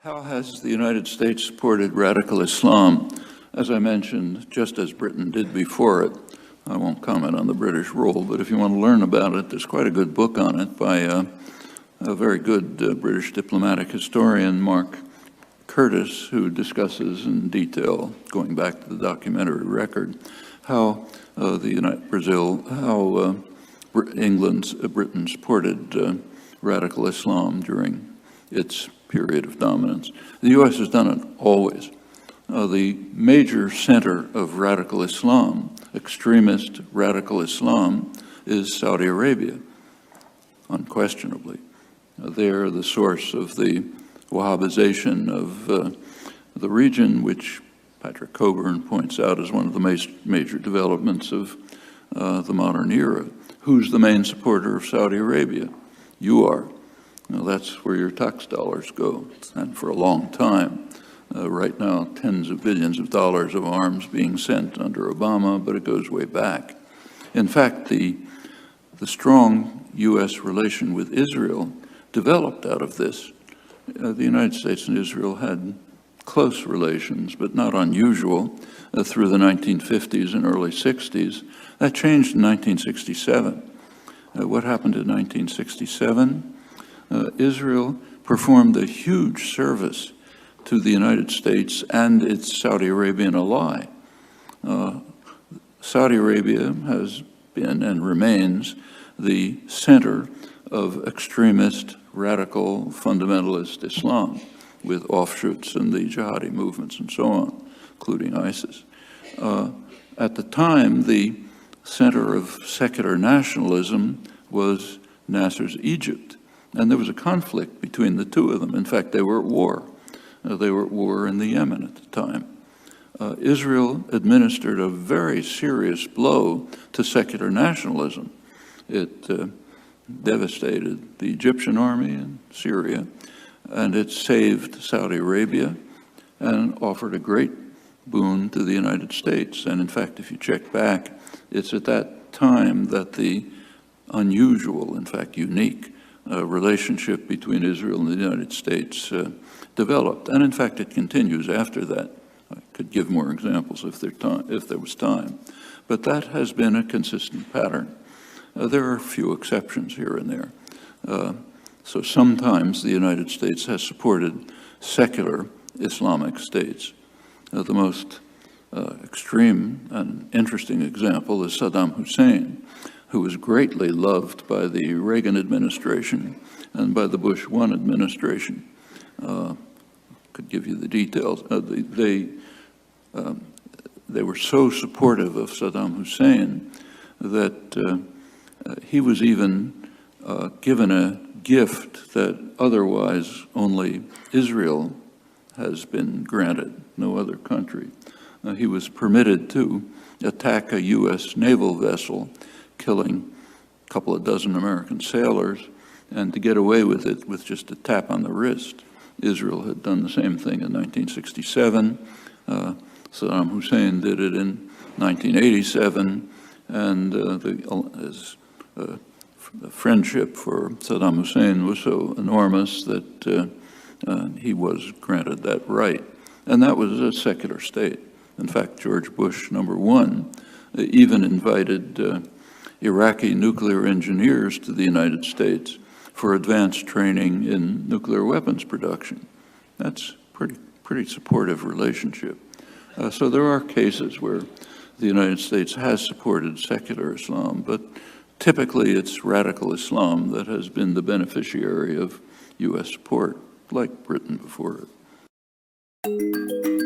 How has the United States supported radical Islam? As I mentioned, just as Britain did before it. I won't comment on the British role, but if you want to learn about it, there's quite a good book on it by a very good British diplomatic historian, Mark Curtis, who discusses in detail, going back to the documentary record, how Britain supported radical Islam during its period of dominance. The U.S. has done it always. The major center of radical Islam, extremist radical Islam, is Saudi Arabia, unquestionably. They're the source of the Wahhabization of the region, which Patrick Coburn points out as one of the major developments of the modern era. Who's the main supporter of Saudi Arabia? You are. Now, that's where your tax dollars go, and for a long time. Right now, tens of billions of dollars of arms being sent under Obama, but it goes way back. In fact, the strong U.S. relation with Israel developed out of this. The United States and Israel had close relations, but not unusual, through the 1950s and early 60s. That changed in 1967. What happened in 1967? Israel performed a huge service to the United States and its Saudi Arabian ally. Saudi Arabia has been and remains the center of extremist, radical, fundamentalist Islam, with offshoots in the jihadi movements and so on, including ISIS. At the time, the center of secular nationalism was Nasser's Egypt, and there was a conflict between the two of them. In fact, they were at war. They were at war in the Yemen at the time. Israel administered a very serious blow to secular nationalism. It devastated the Egyptian army in Syria, and it saved Saudi Arabia and offered a great boon to the United States. And in fact, if you check back, it's at that time that the unusual, in fact unique, relationship between Israel and the United States developed. And in fact, it continues after that. I could give more examples if there was time. But that has been a consistent pattern. There are a few exceptions here and there. So sometimes the United States has supported secular Islamic states. The most extreme and interesting example is Saddam Hussein, who was greatly loved by the Reagan administration and by the Bush 1 administration. Could give you the details. They were so supportive of Saddam Hussein that he was even given a gift that otherwise only Israel has been granted, no other country. He was permitted to attack a U.S. naval vessel, killing a couple of dozen American sailors, and to get away with it with just a tap on the wrist. Israel had done the same thing in 1967. Saddam Hussein did it in 1987, and his friendship for Saddam Hussein was so enormous that he was granted that right. And that was a secular state. In fact, George Bush #1 even invited Iraqi nuclear engineers to the United States for advanced training in nuclear weapons production. That's pretty supportive relationship. So there are cases where the United States has supported secular Islam, but typically it's radical Islam that has been the beneficiary of U.S. support, like Britain before it.